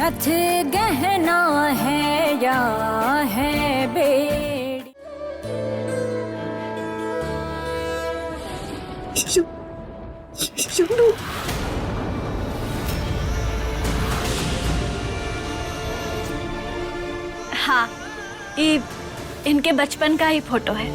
रथ गहना है या है बेड़ी। शुरू हाँ, ये इनके बचपन का ही फोटो है।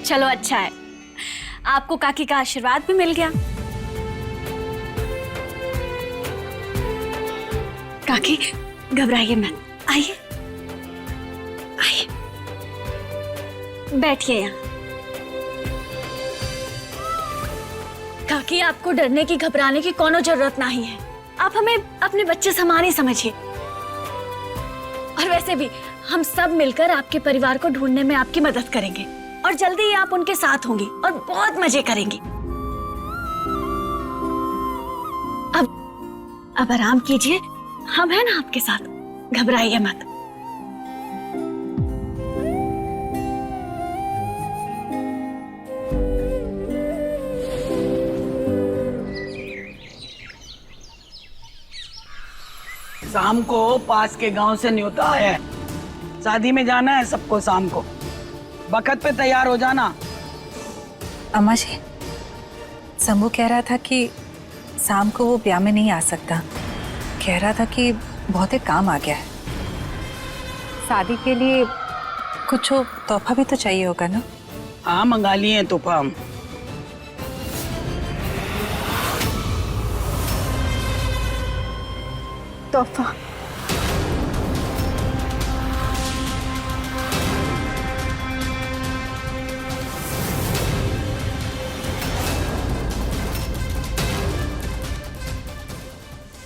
चलो अच्छा है, आपको काकी का आशीर्वाद भी मिल गया। काकी घबराइए मत, आइए आइए, बैठिए यहाँ। काकी आपको डरने की घबराने की कोनो जरूरत नहीं है। आप हमें अपने बच्चे समान ही समझिए। और वैसे भी हम सब मिलकर आपके परिवार को ढूंढने में आपकी मदद करेंगे और जल्दी ही आप उनके साथ होंगी और बहुत मजे करेंगी। अब आराम कीजिए, हम हैं ना आपके साथ, घबराइए मत। शाम को पास के गांव से न्योता आया है, शादी में जाना है सबको। शाम को वक्त पे तैयार हो जाना। अम्मा जी, शंभू कह रहा था कि शाम को वो ब्याह में नहीं आ सकता। कह रहा था कि बहुत ही काम आ गया है। शादी के लिए कुछ तोहफा भी तो चाहिए होगा ना? हाँ, मंगा लिए हैं तोहफा हम। तोहफा?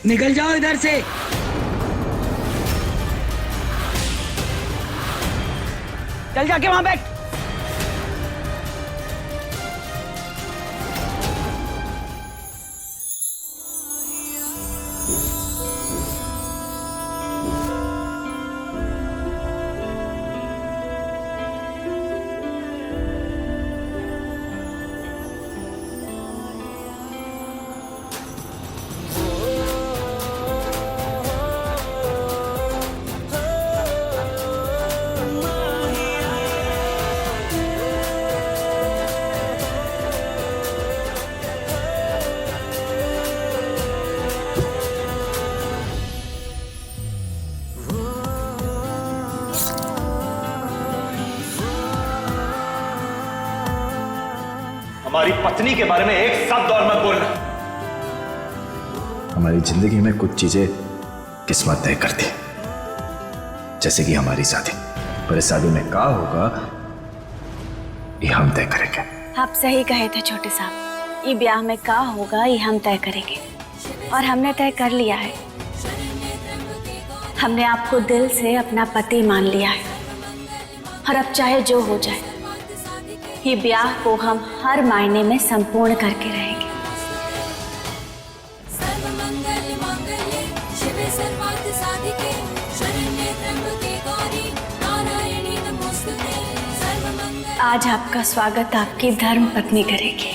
निकल जाओ इधर से। चल जाके वहां बैठ। हमारी पत्नी के बारे में एक शब्द और मत बोलना। हमारी जिंदगी में कुछ चीजें किस्मत तय करती, जैसे कि हमारी शादी। पर इस शादी में क्या होगा ये हम तय करेंगे। आप सही कहे थे छोटे साहब, ये ब्याह में क्या होगा ये हम तय करेंगे और हमने तय कर लिया है। हमने आपको दिल से अपना पति मान लिया है और अब चाहे जो हो जाए ये ब्याह को हम हर मायने में संपूर्ण करके रहेंगे। आज आपका स्वागत आपकी धर्म पत्नी करेगी।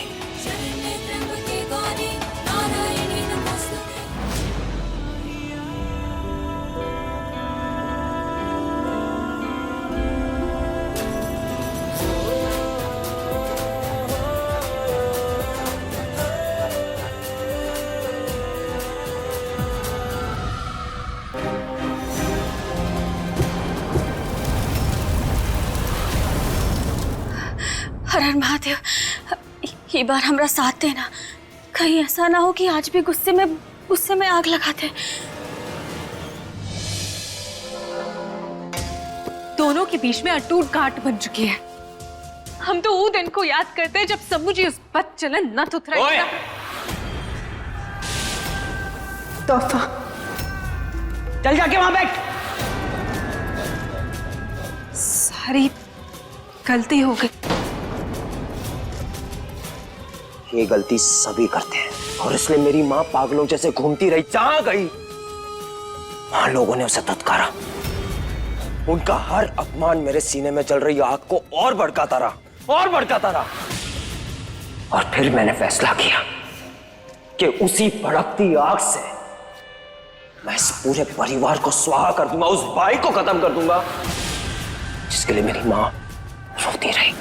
हर हर महादेव, ये बार हमरा साथ देना। कहीं ऐसा ना हो कि आज भी गुस्से में आग लगाते। दोनों के बीच में अटूट गांठ बन चुकी है। हम तो वो दिन को याद करते हैं जब शंभू जी उस बद चलन नथ उतराई। तोहफा, चल जाके वहां बैठ। सारी गलती हो गई। ये गलती सभी करते हैं और इसलिए मेरी माँ पागलों जैसे घूमती रही। जहां गई वहां लोगों ने उसे धत्कारा। उनका हर अपमान मेरे सीने में चल रही आग को और भड़काता रहा और भड़काता रहा। और फिर मैंने फैसला किया कि उसी भड़कती आग से मैं इस पूरे परिवार को स्वाहा कर दूंगा, उस भाई को खत्म कर दूंगा जिसके लिए मेरी माँ रोती रही।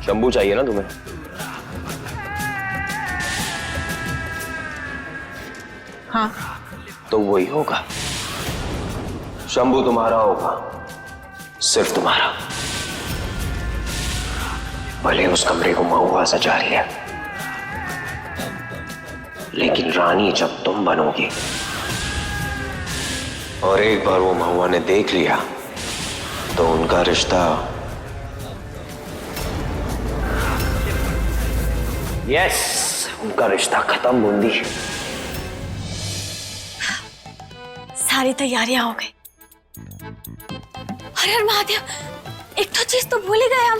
शंभू चाहिए ना तुम्हें? हाँ, तो वही होगा। शंभू तुम्हारा होगा, सिर्फ तुम्हारा। भले उस कमरे को महुआ सजा रही है, लेकिन रानी जब तुम बनोगी और एक बार वो महुआ ने देख लिया तो उनका रिश्ता उनका रिश्ता खत्म बूंदी। सारी तैयारियां हो गई। हर हर महादेव, एक तो चीज तो भूल ही गए हम।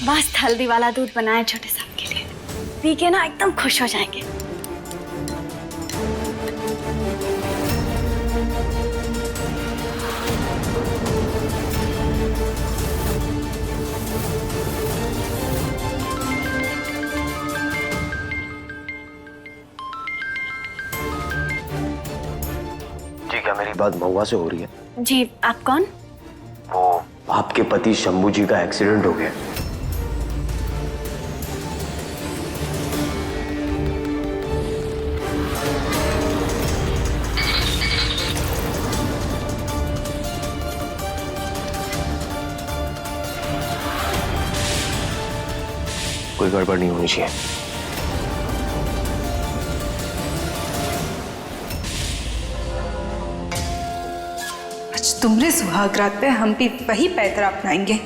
मस्त हल्दी वाला दूध बनाए छोटे साहब के लिए, पी के ना एकदम खुश हो जाएंगे। जी, क्या मेरी बात महुआ से हो रही है? जी, आप कौन? वो आपके पति शंभू जी का एक्सीडेंट हो गया। कोई गड़बड़ नहीं होनी चाहिए। आज तुम्हारे सुहागरात पे हम भी वही पैतरा अपनाएंगे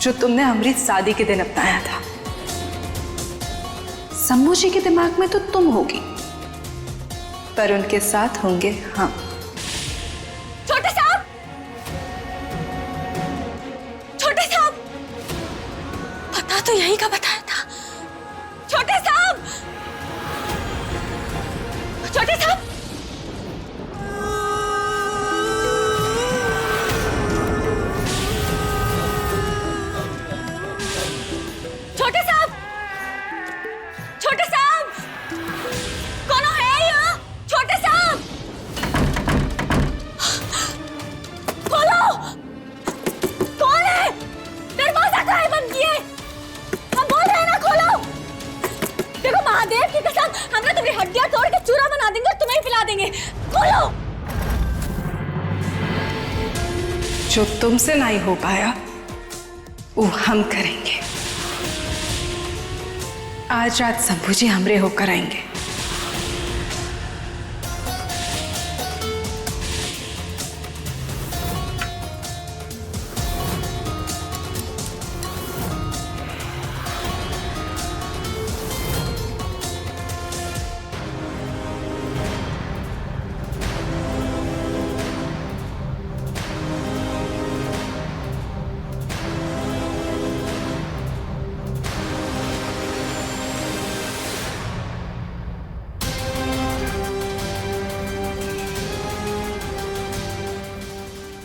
जो तुमने हमारी शादी के दिन अपनाया था। शंभू जी के दिमाग में तो तुम होगी, पर उनके साथ होंगे हम। छोटे साहब, छोटे साहब, पता तो यही का बताया था। छोटे साहब, छोटे साहब, छोटे साहब, छोटे साहब, कौन है यहाँ? छोटे साहब, खोलो। कौन है? दरवाजा काहे बंद किए? हम बोल रहे हैं ना, खोलो। देखो महादेव की कसम, हम ना तुम्हारी हड्डियां तोड़ के चूरा बना देंगे और तुम्हें ही पिला देंगे। खोलो। जो तुमसे नहीं हो पाया वो हम करेंगे। आज रात शंभू जी हमरे होकर आएंगे।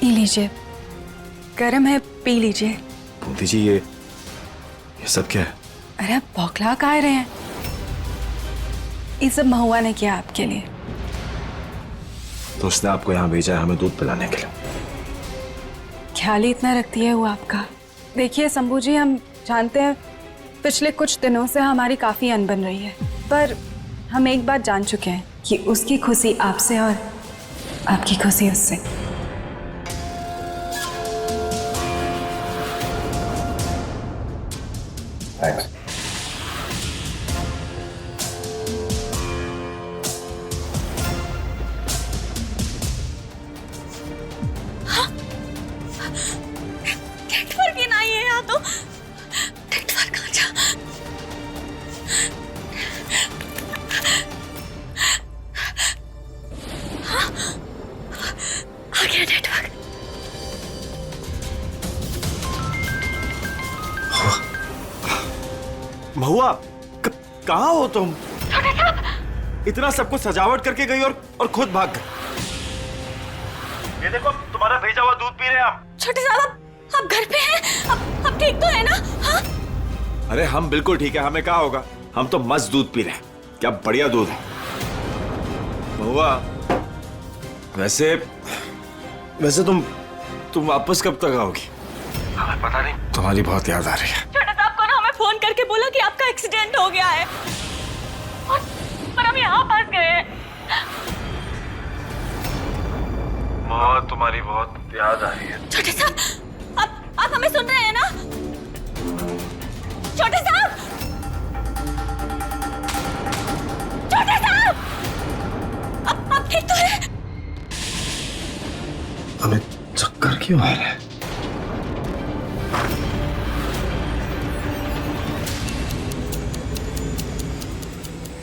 पी लीजिए, गर्म है, पी लीजिए। बूंदी जी, ये सब क्या है? अरे आप बौखला काहे रहे हैं? ये सब महुआ ने किया आपके लिए। तो उसने आपको यहाँ भेजा है हमें दूध पिलाने के लिए। ख्याल ही इतना रखती है वो आपका। देखिए शंभू जी, हम जानते हैं पिछले कुछ दिनों से हमारी काफी अनबन रही है, पर हम एक बात जान चुके हैं कि उसकी खुशी आपसे और आपकी खुशी उससे। थैंक्स। नेटवर्क ही नहीं है यहाँ तो। नेटवर्क कहाँ जा? हाँ, आ गया नेटवर्क। महुआ, कहाँ हो तुम? इतना सब कुछ सजावट करके गई और खुद भाग गई। ये देखो, तुम्हारा भेजा हुआ दूध पी रहे हैं हम। छोटे साहब, आप घर पे हैं? आप ठीक तो है ना? हाँ? अरे हम बिल्कुल ठीक है, हमें क्या होगा? हम तो मस्त दूध पी रहे हैं। क्या बढ़िया दूध है। महुआ, वैसे तुम वापस कब तक आओगी? हमें पता नहीं। तुम्हारी बहुत याद आ रही है। छोटे साहब को ना हमें फोन करके बोला कि आपका एक्सीडेंट हो गया है और हम यहाँ फंस गए हैं। महुआ, तुम्हारी बहुत याद आ रही है। छोटे साहब, आप हमें सुन रहे हैं ना? छोटे साहब, छोटे साहब, आप ठीक तो है? हमें चक्कर क्यों आ रहा है?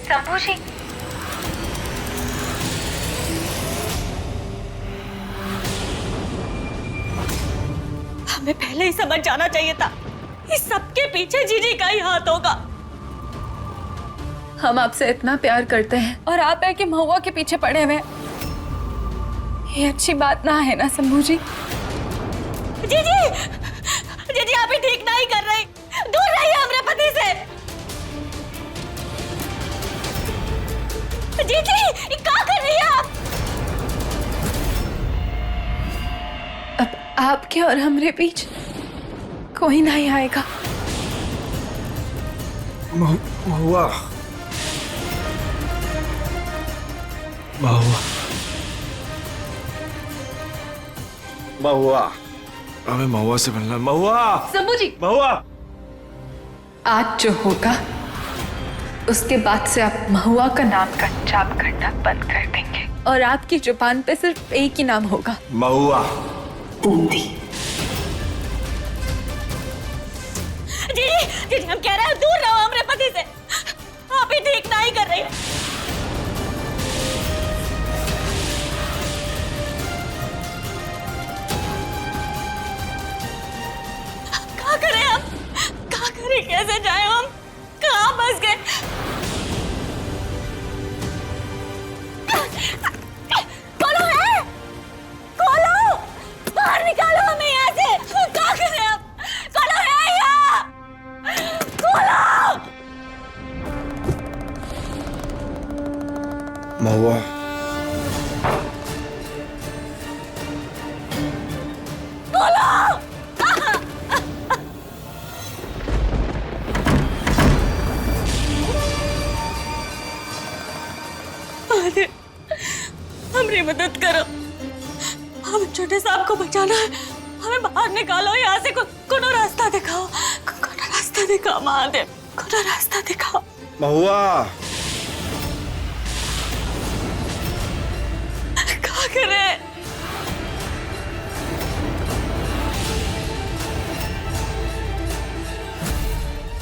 शंभू जी, हमें पहले ही समझ जाना चाहिए था। इस सबके पीछे जीजी का ही हाथ होगा। हम आपसे इतना प्यार करते हैं और आप है कि महुआ के पीछे पड़े हुए हैं। ये अच्छी बात ना है ना शंभू जी? जीजी, जीजी आप ही ठीक नहीं कर रहे। दूर रहिए हमारे पति से। जीजी, ये क्या कर रही है आप? अब आपके और हमरे बीच कोई नहीं आएगा। महुआ, हमें महुआ से मिलना। महुआ, शंभू जी, महुआ, आज जो होगा उसके बाद से आप महुआ का नाम का जाप करना बंद कर देंगे और आपकी जुबान पे सिर्फ एक ही नाम होगा, महुआ। बूंदी। जीजी, जीजी हम कह रहे हैं दूर रहो हमारे पति से। आप ही ठीक नहीं कर रही। क्या करें हम? क्या करें? कैसे जाए हम? कहाँ फंस गए? खोलो है, खोलो, बाहर निकालो हमें यहाँ से। क्या करें हम? खोलो है यहाँ, खोलो। महुआ, हमारी मदद करो। हम छोटे साहब को बचाना है। हमें बाहर निकालो यहाँ से। कोनो रास्ता दिखाओ, कोनो रास्ता दिखाओ महादेव, कोनो रास्ता दिखाओ। महुआ, क्या करें?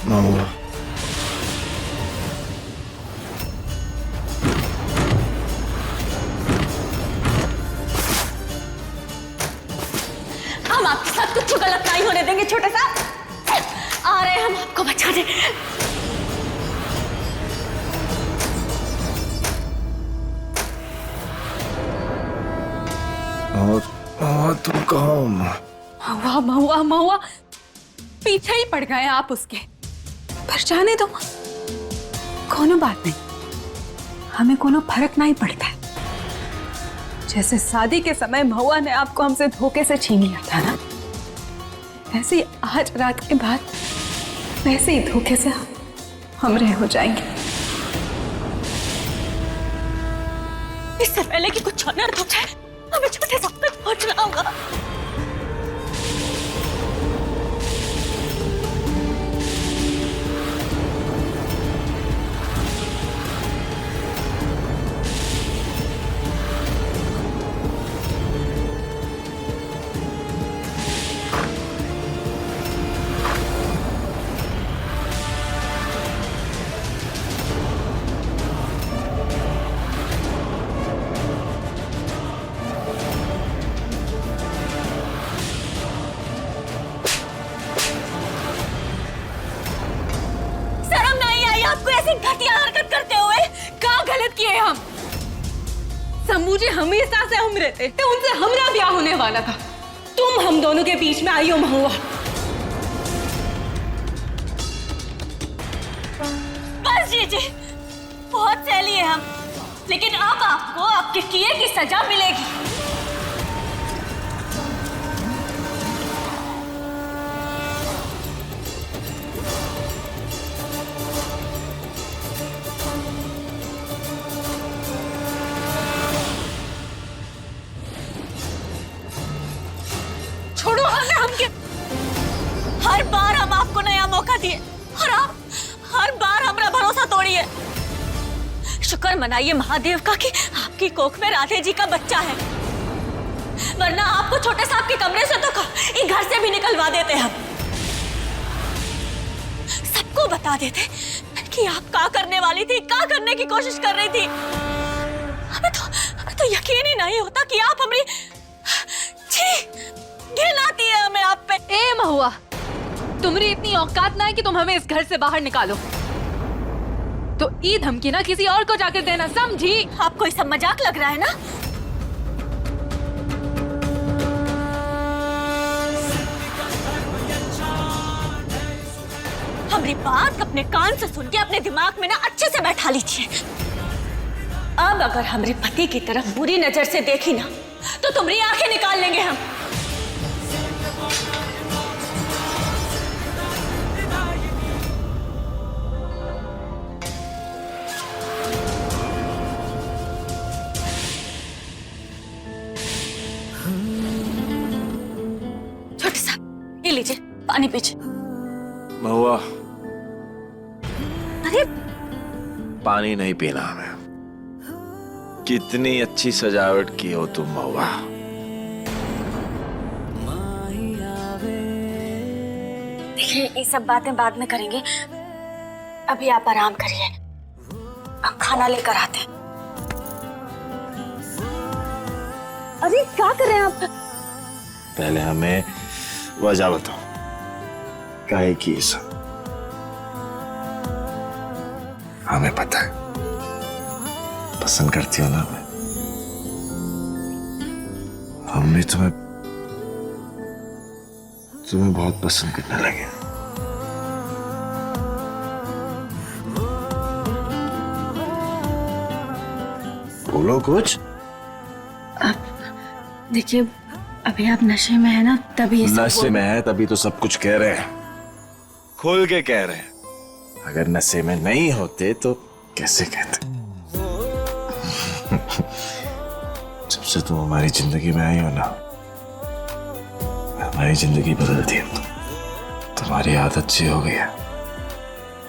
महुआ, हम आपके साथ कुछ गलत नहीं होने देंगे छोटे साहब। आ रहे हैं हम आपको बचाने। महुआ, तुम कहाँ हो? महुआ महुआ महुआ, पीछे ही पड़ गए आप उसके। पर जाने दो, कोनो बात नहीं, हमें कोनो फर्क नहीं पड़ता है। जैसे शादी के समय महुआ ने आपको हमसे धोखे से छीन लिया था ना, वैसे ही आज रात के बाद वैसे ही धोखे से हमरे हो जाएंगे। इससे पहले कि कुछ अनर्थ हो जाए, हमें छोटे साहब तक पहुंचना होगा। ऐसी घटिया हरकत करते हुए? क्या गलत किए हम? शंभू जी हमेशा से हम रहते थे, उनसे हमारा ब्याह होने वाला था। तुम हम दोनों के बीच में आई हो महुआ। बस जीजी, बहुत सह लिए हम, लेकिन अब आपको आपके किए की सजा मिलेगी। छोड़ो हमें, हम के हर बार हम आपको नया मौका दिए और आप हर बार हमारा भरोसा तोड़िए। शुक्र मनाइए महादेव का कि आपकी कोख में राधे जी का बच्चा है, वरना आपको छोटे साहब के कमरे से तो ये घर से भी निकलवा देते हम। सबको बता देते कि आप क्या करने वाली थी, क्या करने की कोशिश कर रही थी। हमें तो यकीन ही नहीं होता कि आप हमारी घिन आती है हमें आप पे। ए महुआ, तुम्हारी इतनी औकात ना है कि तुम हमें इस घर से बाहर निकालो, तो ये धमकी ना किसी और को जाकर देना, समझी? आपको ये सब मजाक लग रहा है ना? हमारी बात अपने कान से सुन के अपने दिमाग में ना अच्छे से बैठा लीजिए। अब अगर हमारे पति की तरफ बुरी नजर से देखी ना तो तुम्हारी आंखें निकाल लेंगे हम। छोटे साहब, ये लीजिए पानी पीजिए। महुआ, अरे पानी नहीं पीना हमें। कितनी अच्छी सजावट की हो तुम महुआ। देखिए, ये सब बातें बाद में करेंगे, अभी आप आराम करिए, अब खाना लेकर आते हैं। अरे क्या कर रहे हैं आप? पहले हमें वजह बताओ, काहे की ये सब? हमें पता है, पसंद करती हो ना हमें। हम भी तुम्हें बहुत पसंद करने लगे। बोलो कुछ। देखिए, अभी आप नशे में है ना, तभी नशे में है तभी तो सब कुछ कह रहे हैं, खोल के कह रहे हैं। अगर नशे में नहीं होते तो कैसे कहते? जब से तुम हमारी जिंदगी में आई हो ना, हमारी जिंदगी बदल दी है। तुम्हारी आदत सी हो गई है,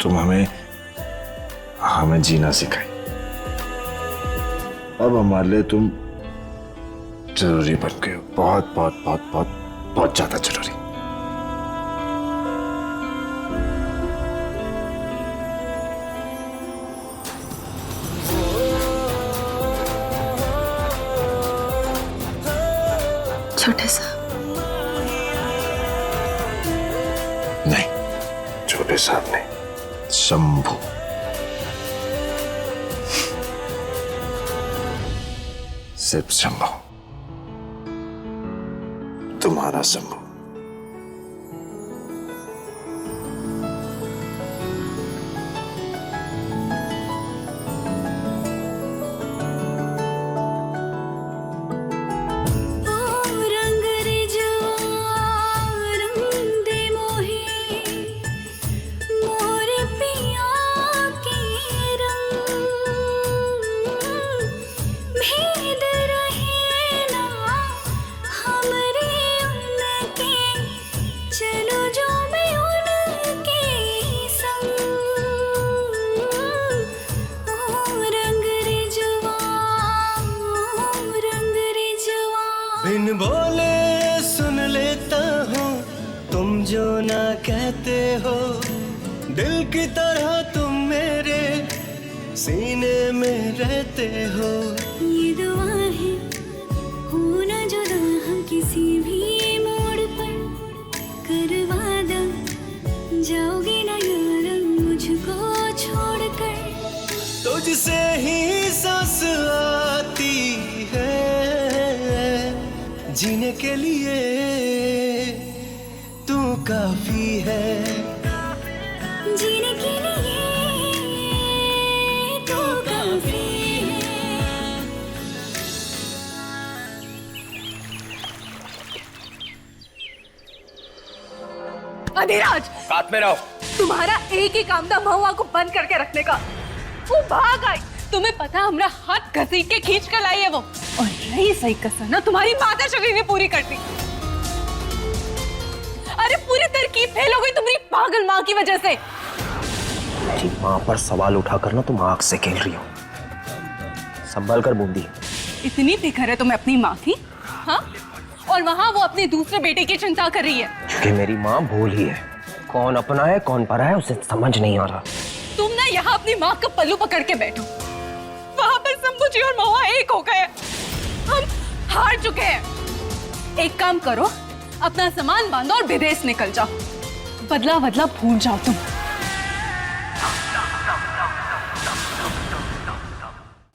तुम हमें जीना सिखाई। अब हमारे लिए तुम जरूरी बन गए हो, बहुत बहुत बहुत बहुत बहुत ज्यादा जरूरी। छोटे साहब, नहीं, छोटे साहब नहीं, शंभू। सिर्फ शंभू, तुम्हारा शंभू। बिन बोले सुन लेता हूँ तुम जो ना कहते हो, दिल की तरह तुम मेरे सीने में रहते हो। ये दुआ है होना जुदा हम किसी भी मोड़ पर, कर वादा जाओगे ना यार मुझको छोड़कर। तुझसे ही सांस आती है, जीने के लिए तू काफी है, जीने के लिए तो काफी है। अधिराज, साथ में रहो। तुम्हारा एक ही काम था महुआ को बंद करके रखने का। वो भाग आई, तुम्हें पता हमरा हाथ घसीट के खींच कर लाई है वो। और यही सही कसर ना तुम्हारी माता शक्ति ने पूरी कर दी। अरे पूरी तरकीब फेल हो गई तुम्हारी पागल माँ की वजह से। मेरी माँ पर सवाल उठाकर ना तुम आग से खेल रही हो। संभल कर बूंदी। इतनी फिक्र है तुम्हें अपनी माँ की? हाँ? और वहाँ वो अपने दूसरे बेटे की चिंता कर रही है। क्योंकि मेरी माँ भोली है, कौन अपना है कौन परा है उसे समझ नहीं आ रहा। तुम ना यहाँ अपनी माँ का पल्लू पकड़ के बैठो। वहाँ पर शंभू जी और महुआ एक हो गए। हम हार चुके हैं। एक काम करो, अपना सामान बांधो और विदेश निकल जाओ। बदला बदला भूल जाओ तुम।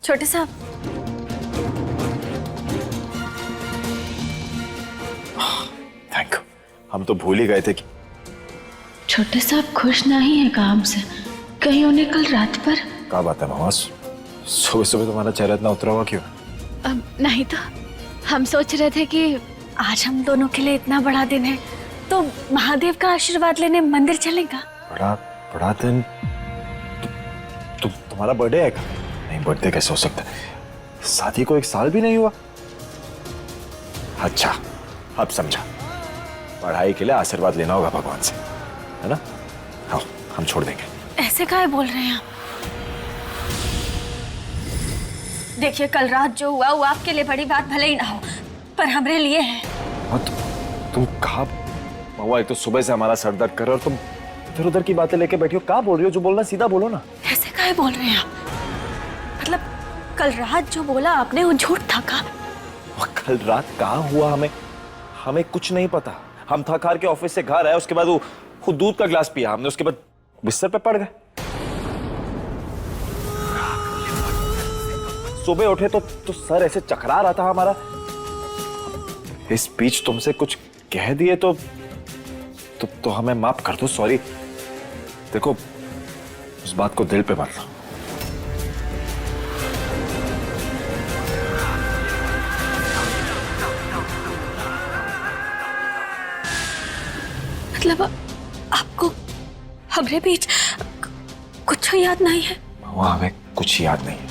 छोटे साहब, थैंक यू। हम तो भूल ही गए थे कि छोटे साहब खुश नहीं है काम से, कहीं उन्हें कल रात पर। क्या बात है मामा, सुबह सुबह तुम्हारा चेहरा इतना उतरा हुआ क्यों? नहीं तो हम सोच रहे थे कि आज हम दोनों के लिए इतना बड़ा दिन है, तो महादेव का आशीर्वाद लेने मंदिर चलेगा। बड़ा बड़ा दिन? तुम्हारा बर्थडे है क्या? नहीं, बर्थडे कैसे हो सकता है? शादी को 1 साल भी नहीं हुआ। अच्छा, अब समझा। पढ़ाई के लिए आशीर्वाद लेना होगा भगवान से, है ना? हाँ, हम छोड़ देंगे। ऐसे काहे बोल रहे हैं आप? देखिए, कल रात जो हुआ वो आपके लिए बड़ी बात भले ही ना हो, पर हमारे लिए है। हाँ, तुम कहा महुआ, एक तो सुबह से हमारा सर दर्द कर रहा है और तुम इधर उधर की बातें लेके बैठी हो। क्या बोल रही हो? जो बोलना सीधा बोलो ना। ऐसे काहे बोल रहे हैं आप? मतलब कल रात जो बोला आपने वो झूठ था का? कल रात कहाँ हुआ हमें कुछ नहीं पता। हम थक हार के ऑफिस से घर आए, उसके बाद वो दूध का ग्लास पिया हमने, उसके बाद बिस्तर पे पड़ गए। सुबह उठे तो सर ऐसे चकरा रहा था हमारा। इस बीच तुमसे कुछ कह दिए तो हमें माफ कर दो, सॉरी। देखो, उस बात को दिल पे मत लो। मतलब आपको हमारे बीच कुछ याद नहीं है? महुआ, हमें कुछ याद नहीं है।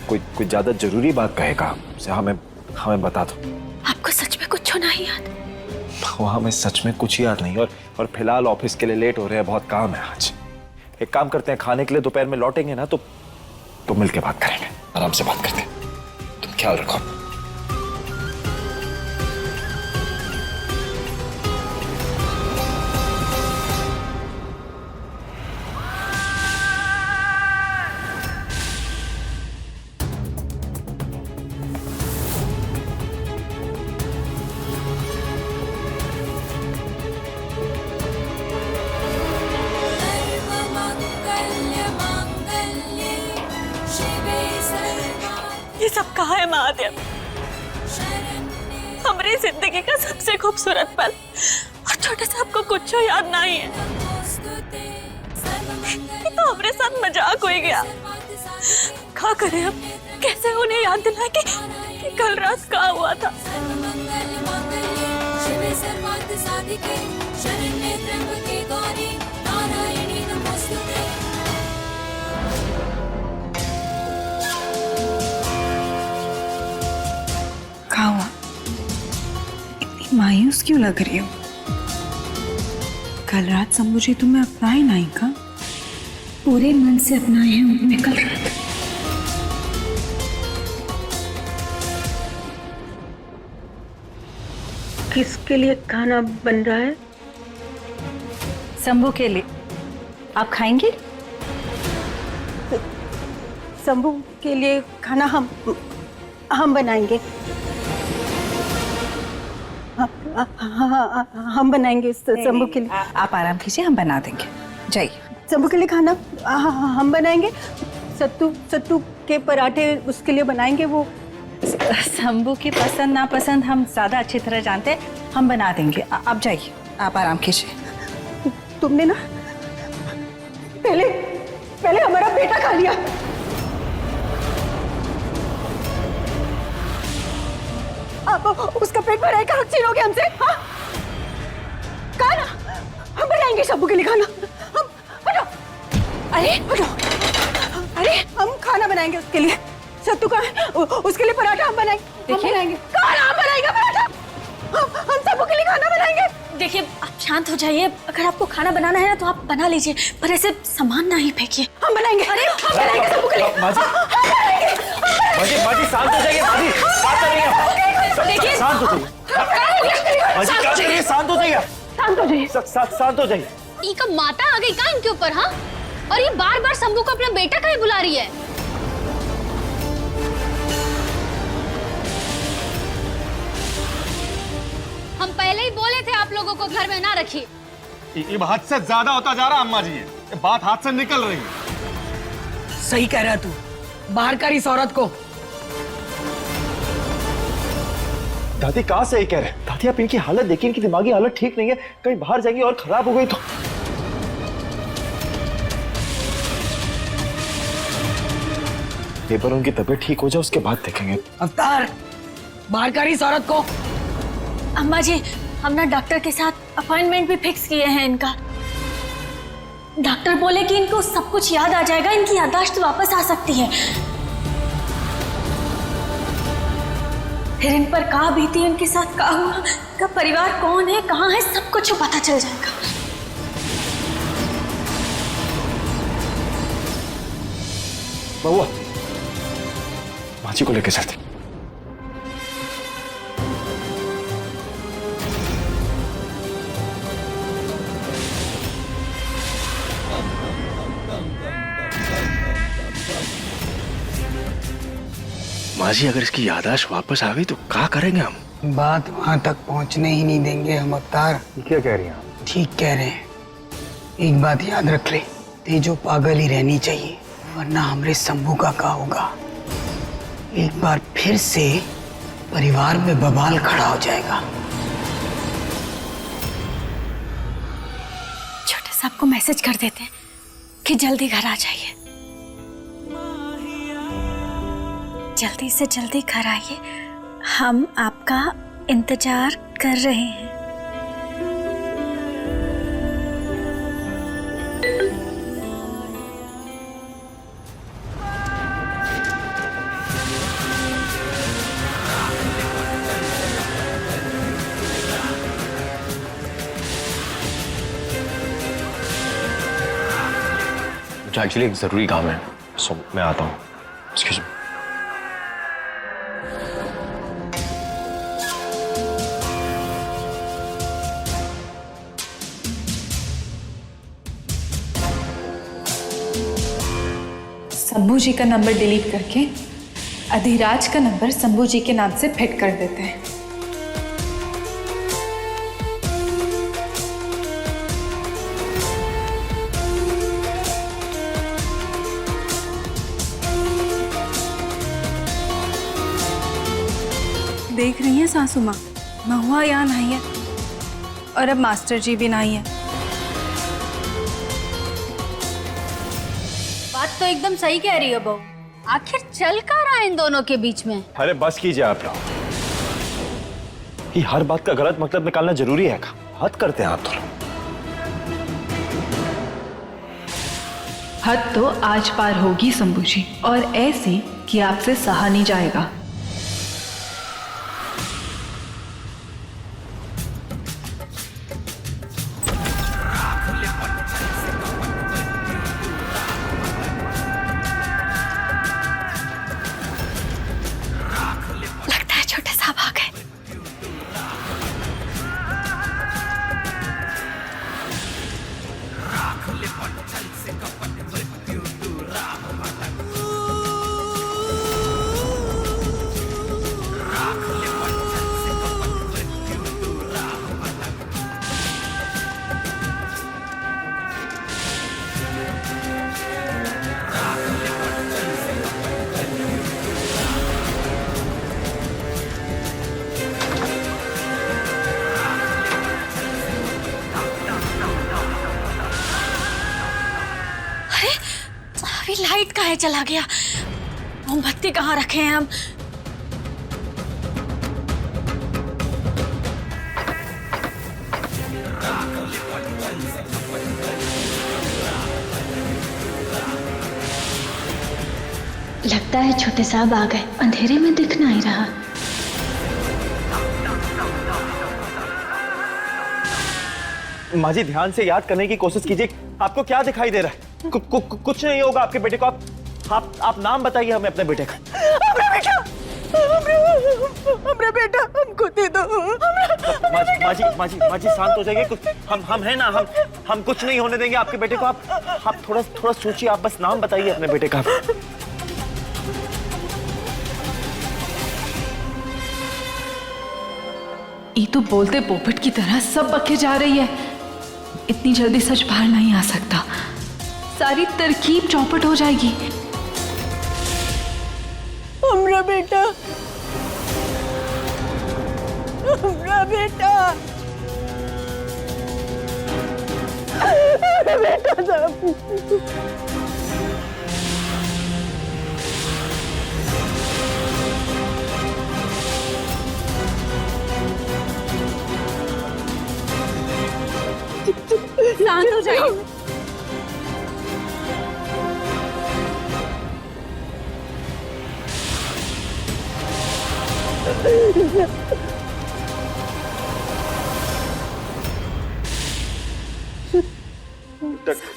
कोई ज्यादा जरूरी बात कहेगा हमसे, हमें बता दो। आपको सच में कुछ नहीं याद? महुआ, हमें सच में कुछ याद नहीं। और फिलहाल ऑफिस के लिए लेट हो रहे हैं, बहुत काम है आज। एक काम करते हैं, खाने के लिए दोपहर में लौटेंगे ना तो मिलके बात करेंगे, आराम से बात करते हैं। तुम ख्याल रखो। ये सब कहाँ है महादेव? हमारी जिंदगी का सबसे खूबसूरत पल, और छोटे साहब को कुछ याद नहीं है। ये तो हमारे साथ मजाक हो गया। क्या करें अब? कैसे उन्हें याद दिलाए कि कल रात क्या हुआ था? क्या हुआ? इतनी मायूस क्यों लग रही हो? कल रात शंभू जी तुम्हें अपनाए नहीं का? पूरे मन से अपनाए हैं उन्होंने कल रात। किसके लिए खाना बन रहा है? शंभू के लिए। आप खाएंगे? शंभू के लिए खाना हम बनाएंगे। हम बनाएंगे शंभू के लिए। आप आराम कीजिए, हम बना देंगे। जाइए। शंभू के लिए खाना हम बनाएंगे। सत्तू सत्तू के पराठे उसके लिए बनाएंगे। वो शंभू की पसंद नापसंद हम ज्यादा अच्छी तरह जानते हैं, हम बना देंगे। आप जाइए, आप आराम कीजिए। तुमने ना पहले पहले हमारा बेटा खा लिया। अब उसका पेट भराई का हक छीनोगे हमसे? हाँ? कहा ना हम बनाएंगे शंभू के लिए खाना। हम हटो, अरे हटो, अरे हम खाना बनाएंगे उसके लिए। सत्तू का उसके लिए पराठा हम बनाएंगे। हम बनाएंगे खाना, हम बनाएंगे पराठा। हम शंभू के लिए खाना बनाएंगे। देखिए आप शांत हो जाइए, अगर आपको खाना बनाना है ना तो आप बना लीजिए, पर ऐसे सामान ना ही फेंकिए। हम बनाएंगे, अरे हम बनाएंगे शंभू के लिए। माजी, माजी शांत हो जाइए। माजी बात करेंगे। देखिए शांत हो जाइए। माजी क्या कर रही है? शांत हो जाइए। शांत हो जाइए। शांत हो जाइए। इनका माता आ गई का इनके ऊपर? हाँ, और ये बार बार शंभू को अपना बेटा काहे बुला रही है? हम पहले ही बोले थे आप लोगों को घर में ना रखिए। ये हद से ज्यादा होता जा रहा अम्मा जी, ये बात हाथ से निकल रही है। सही कह रहा है तू, बाहर कर इस औरत को। दादी कहाँ से कह रहे हैं? दादी आप इनकी हालत देखिए, इनकी दिमागी हालत ठीक नहीं है, कहीं बाहर जाएंगी और खराब हो गई तो। एक बार उनकी तबीयत ठीक हो जाए उसके बाद देखेंगे। अवतार, बाहर कर इस औरत को। अम्मा जी, हम ना डॉक्टर के साथ अपॉइंटमेंट भी फिक्स किए हैं इनका। डॉक्टर बोले कि इनको सब कुछ याद आ जाएगा, इनकी याददाश्त वापस आ सकती है। फिर इन पर कहाँ बीती, इनके साथ क्या हुआ, इनका परिवार कौन है, कहाँ है, सब कुछ पता चल जाएगा। बउआ, माची को लेके चलते। माजी अगर इसकी याददाश्त वापस आ गई तो क्या करेंगे हम? बात वहां तक पहुंचने ही नहीं देंगे हम अवतार। क्या कह रही हैं आप? ठीक कह रहे हैं। एक बात याद रख ले, तेजो पागल ही रहनी चाहिए, वरना हमरे शंभू का क्या होगा। एक बार फिर से परिवार में बवाल खड़ा हो जाएगा। छोटे साहब को मैसेज कर देते हैं कि जल्दी घर आ जाइए, जल्दी से जल्दी घर आइए, हम आपका इंतजार कर रहे हैं। मुझे एक्चुअली एक जरूरी काम है, सो मैं आता हूँ। Excuse me. शंभू जी का नंबर डिलीट करके अधिराज का नंबर शंभू जी के नाम से फिट कर देते हैं। देख रही हैं सासू माँ, महुआ यहाँ नहीं है और अब मास्टर जी भी नहीं है। बात तो एकदम सही कह रही है बहू, आखिर चल क्या रहा है इन दोनों के बीच में? अरे बस कीजिए आप लोग, ये हर बात का गलत मतलब निकालना जरूरी है? हद करते हैं आप तो। हद तो आज पार होगी शंभू जी, और ऐसी कि आपसे सहा नहीं जाएगा। लगता है छोटे साहब आ गए। लाइट कहाँ है? चला गया। मोमबत्ती कहाँ रखे हैं हम? लगता है छोटे साहब आ गए, अंधेरे में दिख नहीं रहा। माँ जी ध्यान से याद करने की कोशिश कीजिए, आपको क्या दिखाई दे रहा है? कुछ नहीं होगा आपके बेटे को। आप नाम बताइए हमें अपने बेटे का। हमरे बेटा हमको दे दो। माँ जी शांत हो जाइए। हम हैं ना, हम कुछ नहीं होने देंगे आपके बेटे को। आप थोड़ा सोचिए, आप बस नाम बताइए अपने बेटे का। ये तो बोलते पोपट की तरह सब बके जा रही है। इतनी जल्दी सच बाहर नहीं आ सकता, सारी तरकीब चौपट हो जाएगी। हमरा बेटा, हमरा बेटा, हमरा बेटा साहब। शांत हो जाइए।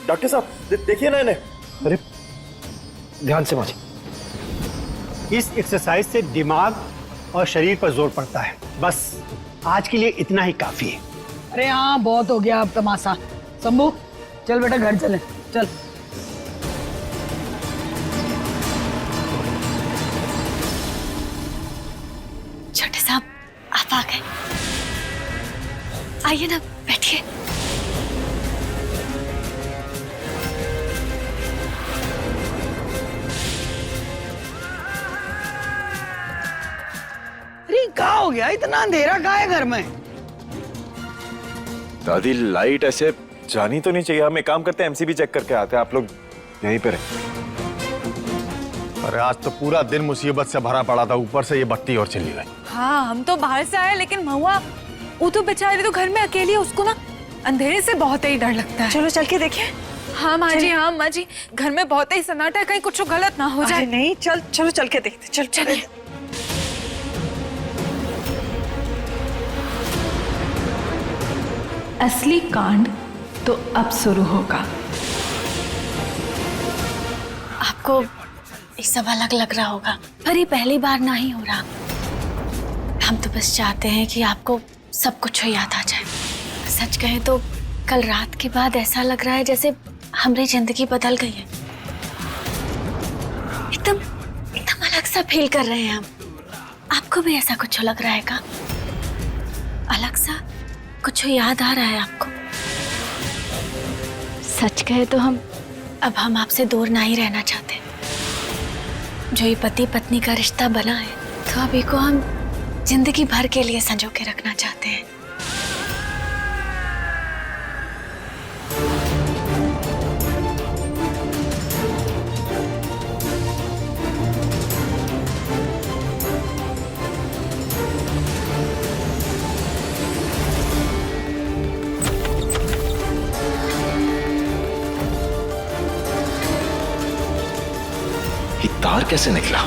डॉक्टर साहब देखिए ना इन्हें। अरे ध्यान से माँ। इस एक्सरसाइज से दिमाग और शरीर पर जोर पड़ता है। बस आज के लिए इतना ही काफी है। अरे हाँ, बहुत हो गया अब तमाशा। शंभू चल बेटा घर चले, चल। छोटे साहब आप आ गए, आइए ना बैठिए। अरे क्या हो गया? इतना अंधेरा कहाँ है घर में? दादी लाइट ऐसे जानी तो नहीं चाहिए। हम एक काम करते हैं, एमसीबी चेक करके आते हैं। आप लोग यहीं पे रहे। अरे आज तो पूरा दिन मुसीबत से भरा पड़ा था, ऊपर से ये बत्ती और चली गई। हाँ हम तो बाहर से आए, लेकिन महुआ वो तो बेचारी तो घर में अकेली है, उसको ना अंधेरे से बहुत ही डर लगता है। चलो चल के देखें। हाँ माँ जी, हाँ माँ जी, घर में बहुत ही सन्नाटा है, कहीं कुछ गलत ना हो जाए। नहीं चलो चल के देखते। चल चलिए। असली कांड तो अब शुरू होगा। आपको ये सब अलग लग रहा होगा, पर ये पहली बार ना ही हो रहा। हम तो बस चाहते हैं कि आपको सब कुछ याद आ जाए। सच कहें तो कल रात के बाद ऐसा लग रहा है जैसे हमारी जिंदगी बदल गई है। एकदम एकदम अलग सा फील कर रहे हैं हम। आपको भी ऐसा कुछ लग रहा है क्या? अलग सा कुछ याद आ रहा है आपको? सच कहे तो हम आपसे दूर ना ही रहना चाहते। जो ये पति पत्नी का रिश्ता बना है, तो अभी को हम जिंदगी भर के लिए संजो के रखना चाहते हैं। तार कैसे निकला?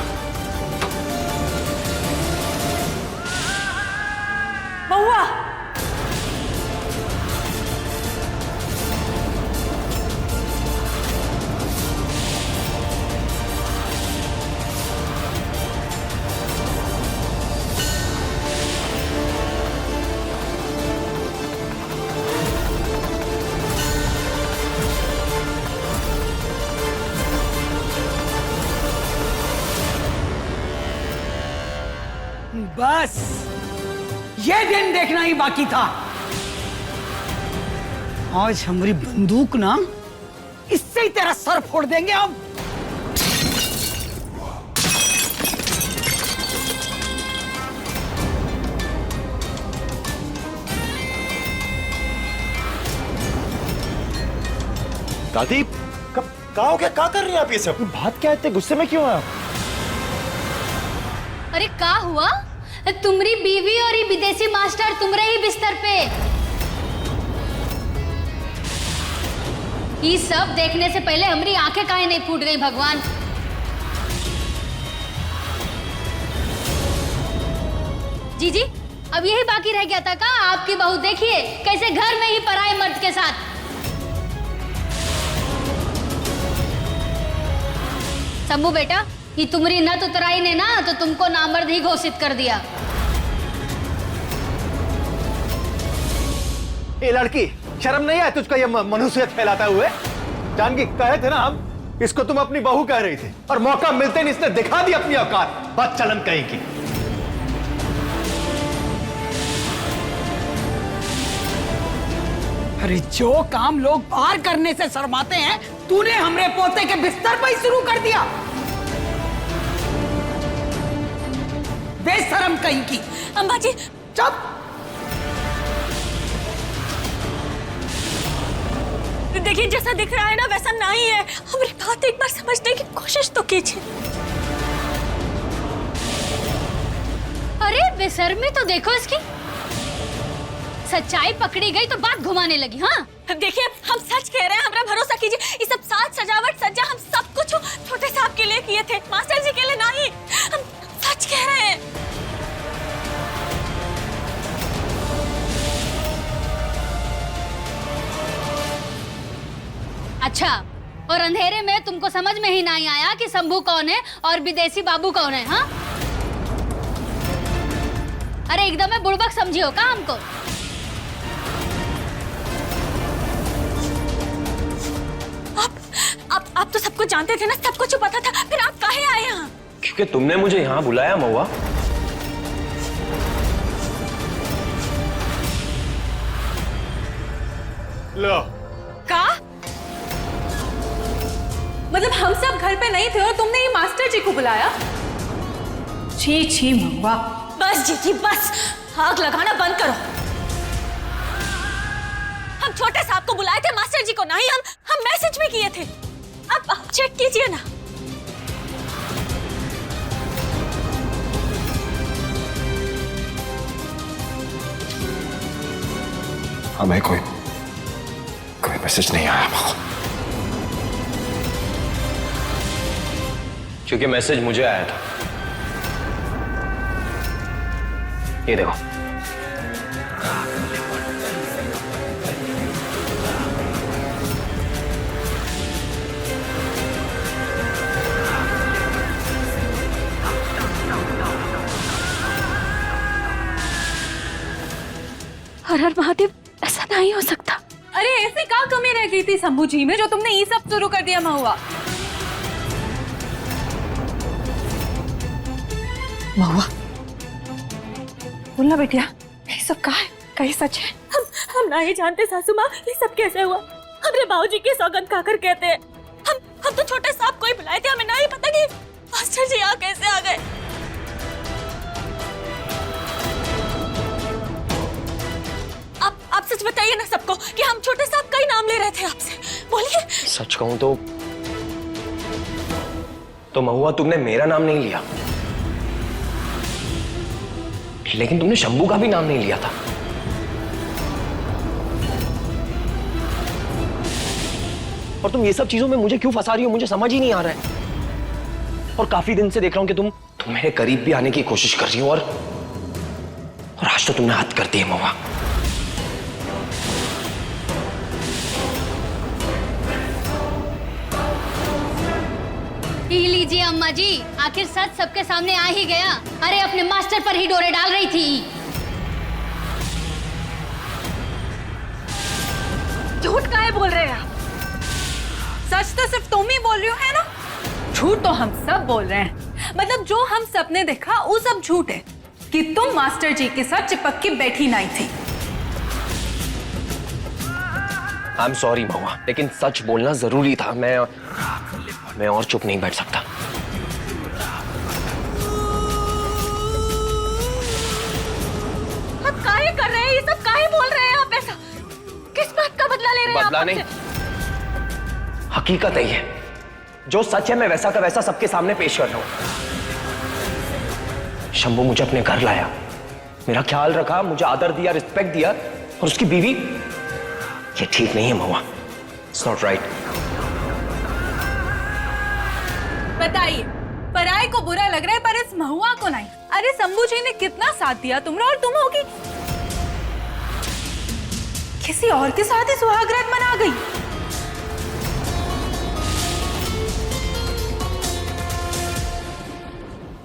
महुआ, बस ये दिन देखना ही बाकी था। आज हमारी बंदूक ना, इससे ही तेरा सर फोड़ देंगे हम। दादी का हो गया? क्या कर रही हैं आप ये सब? बात क्या है, इतने गुस्से में क्यों हैं आप? अरे का हुआ? तुम्हारी बीवी और ये विदेशी मास्टर तुम्हारे ही बिस्तर पे। ये सब देखने से पहले हमारी आंखें काहे नहीं फूट गई भगवान? जी अब यही बाकी रह गया था का? आपकी बहू देखिए कैसे घर में ही पराए मर्द के साथ। शंभू बेटा, ये तुम्हारी नत उतराई ने ना तो तुमको नामर्द ही घोषित कर दिया। ये लड़की, शर्म नहीं है तुझको ये मनुष्यत फैलाता हुए? जानकी, कहे थे ना हम, इसको तुम अपनी बहू कह रही थी और मौका मिलते नहीं इसने दिखा दी अपनी औकात। बद चलन कहेगी। अरे जो काम लोग बाहर करने से शर्माते हैं, तूने हमरे पोते के बिस्तर पर ही शुरू कर दिया। बेशरम कहीं की। अम्मा जी चुप। देखिए, जैसा दिख रहा है ना वैसा नहीं है। हमारी बात एक बार समझने की कोशिश तो कीजिए। अरे बेशर्मी तो देखो इसकी। सच्चाई पकड़ी गई तो बात घुमाने लगी। हाँ देखिए, हम सच कह रहे हैं, हमारा भरोसा कीजिए। ये सब साज सजावट सज्जा हम सब कुछ छोटे साहब के लिए किए थे, मास्टर जी के लिए नहीं। हम सच कह रहे हैं। अच्छा, और अंधेरे में तुमको समझ में ही नहीं आया कि शंभू कौन है और विदेशी बाबू कौन है? हाँ, अरे एकदम बुड़बक समझियो का हमको? आप तो सब कुछ जानते थे ना, सब कुछ पता था, फिर आप काहे आए यहाँ? क्योंकि तुमने मुझे यहाँ बुलाया महुआ। लो। का? मतलब हम सब घर पे नहीं थे और तुमने ये मास्टर जी को बुलाया? छी छी महुआ। बस जीजी बस, आग लगाना बंद करो। हम छोटे साहब को बुलाए थे, मास्टर जी को नहीं। हम मैसेज भी किए थे। अब चेक कीजिए ना। हमें कोई मैसेज नहीं आया। क्योंकि मैसेज मुझे आया था। ये देखो। हर हर महादेव, ऐसा नहीं हो सकता। अरे ऐसे क्या कमी रह गई थी शंभू जी में जो तुमने ये सब शुरू कर दिया महुआ? महुआ, बोलना बेटिया, ये सब कहा है? कहीं सच है? हम नहीं जानते सासू माँ, ये सब कैसे हुआ। हमरे बाबूजी की सौगंध खाकर कहते हैं। हम तो छोटे साहब को ही बुलाए थे, हमें नहीं पता कि मास्टर जी यहाँ कैसे आ गए। आप सच बताइए ना सबको कि हम छोटे साहब का ही नाम ले रहे थे आपसे। बोलिए। सच कहूं तो महुआ, तुमने मेरा नाम नहीं लिया, लेकिन तुमने शंभू का भी नाम नहीं लिया था। और तुम ये सब चीजों में मुझे क्यों फंसा रही हो, मुझे समझ ही नहीं आ रहा है। और काफी दिन से देख रहा हूं कि तुम मेरे करीब भी आने की कोशिश कर रही हो, और आज तो तुमने हद कर दी है महुआ। पी लीजिए अम्मा जी, आखिर सच सबके सामने आ ही गया। अरे अपने मास्टर पर ही डोरे डाल रही थी। झूठ काहे बोल रहे हैं आप? सच तो सिर्फ तुम ही बोल रही हो, है ना? झूठ तो हम सब बोल रहे हैं। मतलब जो हम सबने देखा वो सब झूठ है कि तुम मास्टर जी के साथ चिपक के बैठी नहीं थी। आई एम सॉरी महुआ, लेकिन सच बोलना जरूरी था। मैं और चुप नहीं बैठ सकता। आप काहे कर रहे हैं ये सब? काहे बोल रहे हैं आप ऐसा? किस बात का बदला ले रहे हैं आप? बदला नहीं, हकीकत है ये। जो सच है मैं वैसा का वैसा सबके सामने पेश कर रहा हूं। शंभू मुझे अपने घर लाया, मेरा ख्याल रखा, मुझे आदर दिया, रिस्पेक्ट दिया, और उसकी बीवी, ये ठीक नहीं है महुआ। It's not right. बताइए, पराये को बुरा लग रहा है पर इस महुआ को नहीं। अरे शंभू जी ने कितना साथ दिया तुमरा, और तुम होगी किसी और के साथ ही सुहागरात मना गई।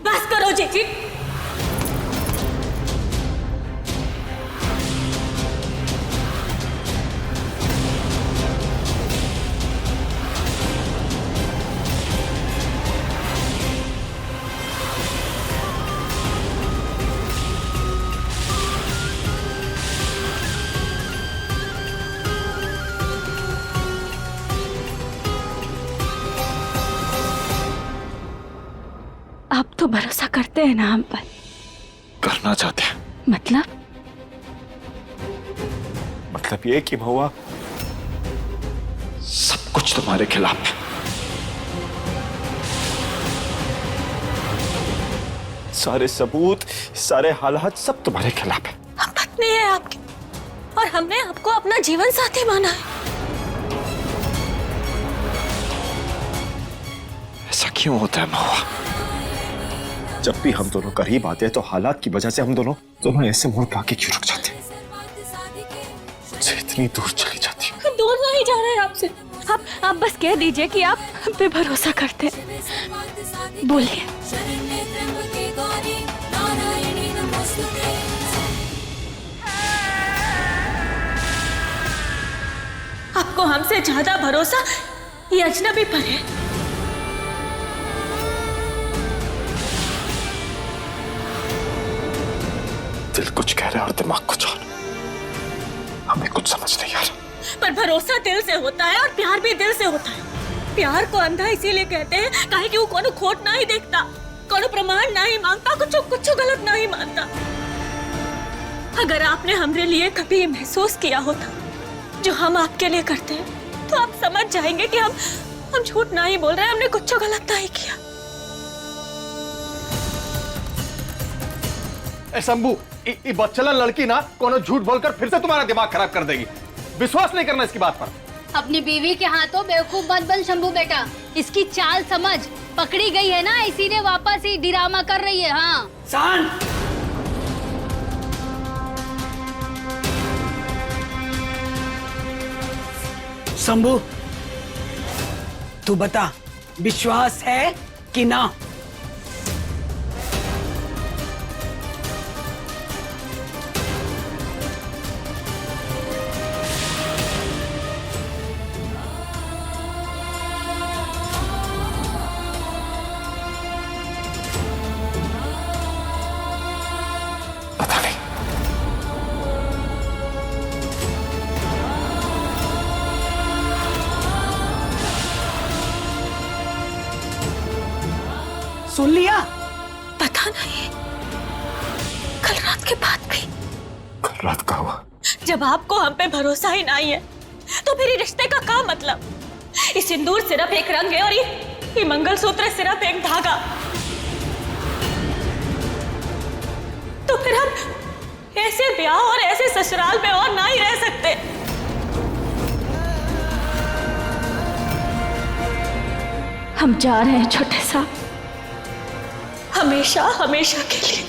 बस करो जीजी। आप तो भरोसा करते हैं ना हम पर? करना चाहते हैं। मतलब ये कि महुआ, सब कुछ तुम्हारे खिलाफ है। सारे सबूत, सारे हालात सब तुम्हारे खिलाफ है। हम पत्नी है आपकी, और हमने आपको अपना जीवन साथी माना है। ऐसा क्यों होता है महुआ? जब भी हम दोनों करीब आते हैं तो हालात की वजह से हम दोनों ऐसे मुड़ पाके क्यों रुक जाते हैं? मुझसे इतनी दूर चली जाती हूँ। दूर नहीं जा रहे हैं आपसे। आप बस कह दीजिए कि आप हम पे भरोसा करते हैं। बोलिए। आपको हमसे ज्यादा भरोसा ये अजनबी पर है। दिल कुछ कह रहा है और दिमाग कुछ और। हमें कुछ समझ नहीं आ रहा। पर भरोसा दिल से होता है और प्यार भी दिल से होता है। प्यार को अंधा इसीलिए कहते हैं काहे कि वो कोनो खोट नहीं देखता, कोनो प्रमाण नहीं मांगता, कुछ गलत नहीं मानता। अगर आपने हमरे लिए कभी महसूस किया होता जो हम आपके लिए करते हैं, तो आप समझ जाएंगे कि हम झूठ नहीं बोल रहे हैं, हमने कुछ गलत नहीं किया। शंभू, ये बच्चलन लड़की ना कोनो झूठ बोलकर फिर से तुम्हारा दिमाग खराब कर देगी। विश्वास नहीं करना इसकी बात पर। अपनी बीवी के हाथों बेवकूफ मत बन शंभू बेटा। इसकी चाल समझ, पकड़ी गई है ना, इसीलिए वापस ही ड्रामा कर रही है। हाँ शांत। शंभू, तू बता, विश्वास है कि ना? पता नहीं। सुन लिया? पता नहीं, कल रात के बाद भी। कल रात का हुआ? जब आपको हम पे भरोसा ही नहीं है, तो फिर ये रिश्ते का क्या मतलब? ये सिंदूर सिर्फ एक रंग है और ये मंगलसूत्र सिर्फ एक धागा। तो फिर हम ऐसे ब्याह और ऐसे ससुराल में और नहीं रह सकते। हम जा रहे हैं छोटे साहब, हमेशा हमेशा के लिए।